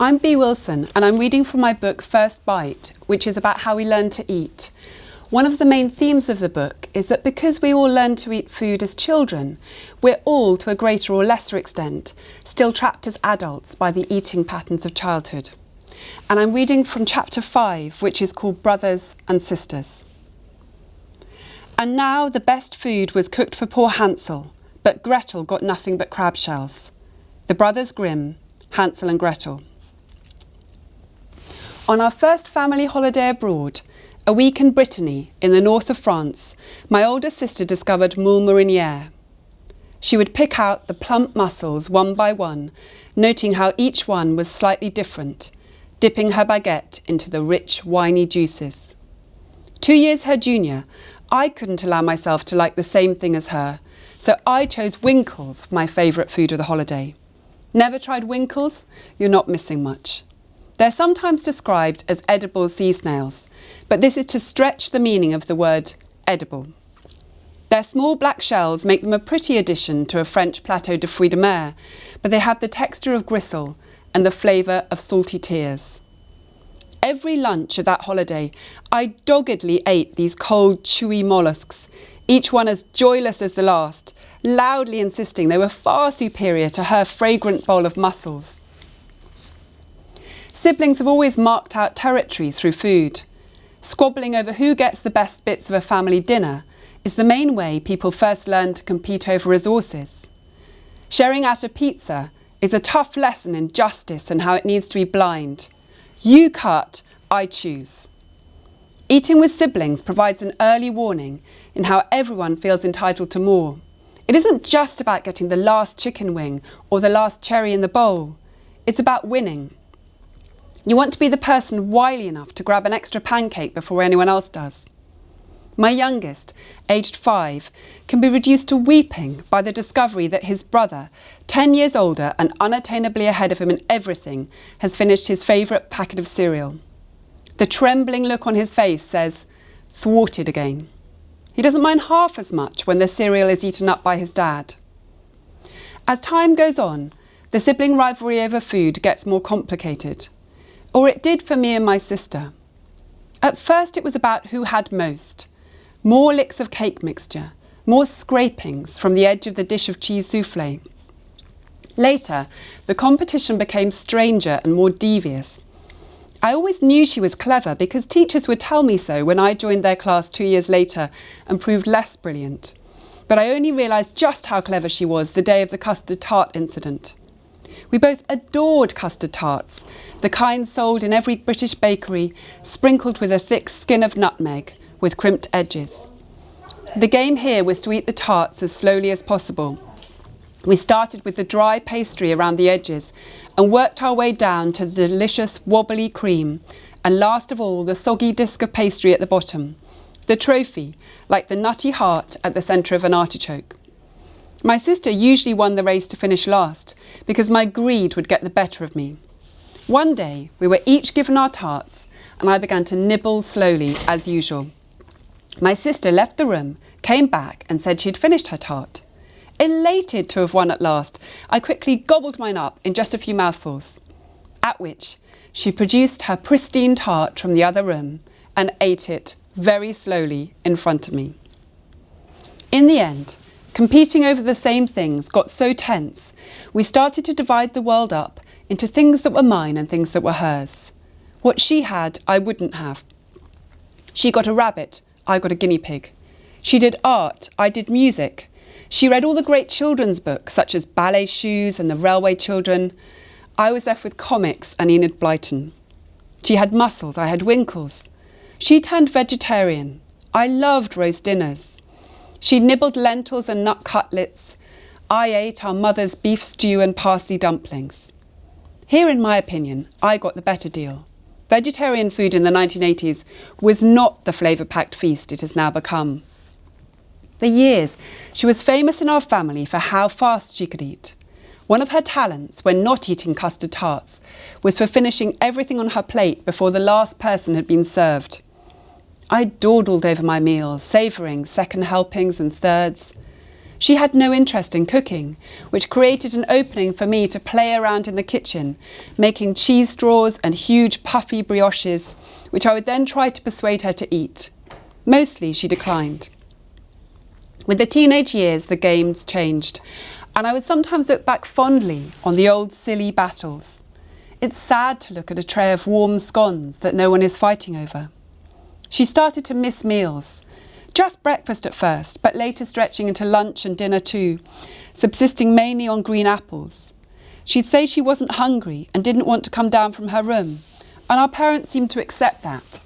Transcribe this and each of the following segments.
I'm Bea Wilson and I'm reading from my book First Bite, which is about how we learn to eat. One of the main themes of the book is that because we all learn to eat food as children, we're all, to a greater or lesser extent, still trapped as adults by the eating patterns of childhood. And I'm reading from chapter 5, which is called Brothers and Sisters. And now the best food was cooked for poor Hansel, but Gretel got nothing but crab shells. The Brothers Grimm, Hansel and Gretel. On our first family holiday abroad, a week in Brittany, in the north of France, my older sister discovered moule marinière. She would pick out the plump mussels one by one, noting how each one was slightly different, dipping her baguette into the rich, winey juices. 2 years her junior, I couldn't allow myself to like the same thing as her, so I chose winkles for my favourite food of the holiday. Never tried winkles? You're not missing much. They're sometimes described as edible sea snails, but this is to stretch the meaning of the word edible. Their small black shells make them a pretty addition to a French plateau de fruits de mer, but they have the texture of gristle and the flavour of salty tears. Every lunch of that holiday, I doggedly ate these cold, chewy molluscs, each one as joyless as the last, loudly insisting they were far superior to her fragrant bowl of mussels. Siblings have always marked out territory through food. Squabbling over who gets the best bits of a family dinner is the main way people first learn to compete over resources. Sharing out a pizza is a tough lesson in justice and how it needs to be blind. You cut, I choose. Eating with siblings provides an early warning in how everyone feels entitled to more. It isn't just about getting the last chicken wing or the last cherry in the bowl. It's about winning. You want to be the person wily enough to grab an extra pancake before anyone else does. My youngest, aged 5, can be reduced to weeping by the discovery that his brother, 10 years older and unattainably ahead of him in everything, has finished his favourite packet of cereal. The trembling look on his face says, thwarted again. He doesn't mind half as much when the cereal is eaten up by his dad. As time goes on, the sibling rivalry over food gets more complicated. Or it did for me and my sister. At first it was about who had most. More licks of cake mixture, more scrapings from the edge of the dish of cheese soufflé. Later, the competition became stranger and more devious. I always knew she was clever because teachers would tell me so when I joined their class 2 years later and proved less brilliant. But I only realised just how clever she was the day of the custard tart incident. We both adored custard tarts, the kind sold in every British bakery, sprinkled with a thick skin of nutmeg, with crimped edges. The game here was to eat the tarts as slowly as possible. We started with the dry pastry around the edges and worked our way down to the delicious wobbly cream, and last of all the soggy disc of pastry at the bottom, the trophy, like the nutty heart at the centre of an artichoke. My sister usually won the race to finish last because my greed would get the better of me. One day we were each given our tarts and I began to nibble slowly as usual. My sister left the room, came back and said she'd finished her tart. Elated to have won at last, I quickly gobbled mine up in just a few mouthfuls, at which she produced her pristine tart from the other room and ate it very slowly in front of me. In the end, competing over the same things got so tense, we started to divide the world up into things that were mine and things that were hers. What she had, I wouldn't have. She got a rabbit, I got a guinea pig. She did art, I did music. She read all the great children's books, such as Ballet Shoes and The Railway Children. I was left with comics and Enid Blyton. She had mussels, I had winkles. She turned vegetarian. I loved roast dinners. She nibbled lentils and nut cutlets. I ate our mother's beef stew and parsley dumplings. Here, in my opinion, I got the better deal. Vegetarian food in the 1980s was not the flavour-packed feast it has now become. For years, she was famous in our family for how fast she could eat. One of her talents, when not eating custard tarts, was for finishing everything on her plate before the last person had been served. I dawdled over my meals, savouring second helpings and thirds. She had no interest in cooking, which created an opening for me to play around in the kitchen, making cheese straws and huge puffy brioches, which I would then try to persuade her to eat. Mostly she declined. With the teenage years, the games changed, and I would sometimes look back fondly on the old silly battles. It's sad to look at a tray of warm scones that no one is fighting over. She started to miss meals. Just breakfast at first, but later stretching into lunch and dinner too, subsisting mainly on green apples. She'd say she wasn't hungry and didn't want to come down from her room, and our parents seemed to accept that.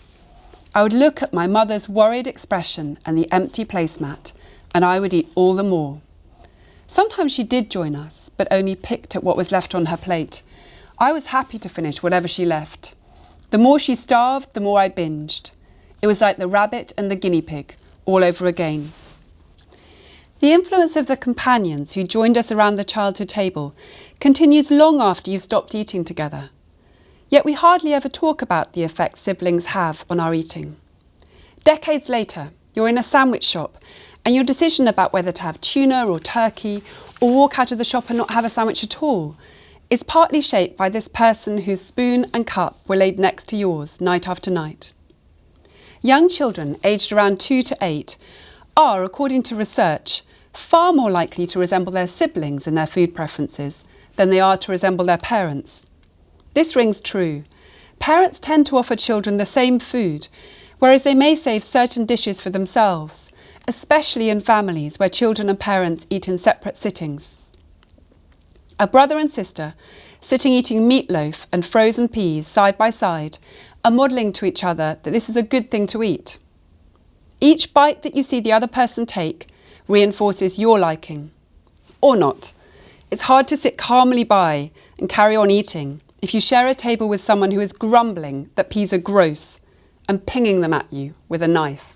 I would look at my mother's worried expression and the empty placemat, and I would eat all the more. Sometimes she did join us, but only picked at what was left on her plate. I was happy to finish whatever she left. The more she starved, the more I binged. It was like the rabbit and the guinea pig, all over again. The influence of the companions who joined us around the childhood table continues long after you've stopped eating together. Yet we hardly ever talk about the effect siblings have on our eating. Decades later, you're in a sandwich shop and your decision about whether to have tuna or turkey or walk out of the shop and not have a sandwich at all is partly shaped by this person whose spoon and cup were laid next to yours night after night. Young children aged around 2 to 8 are, according to research, far more likely to resemble their siblings in their food preferences than they are to resemble their parents. This rings true. Parents tend to offer children the same food, whereas they may save certain dishes for themselves, especially in families where children and parents eat in separate sittings. A brother and sister, sitting eating meatloaf and frozen peas side by side, are modelling to each other that this is a good thing to eat. Each bite that you see the other person take reinforces your liking. Or not. It's hard to sit calmly by and carry on eating if you share a table with someone who is grumbling that peas are gross and pinging them at you with a knife.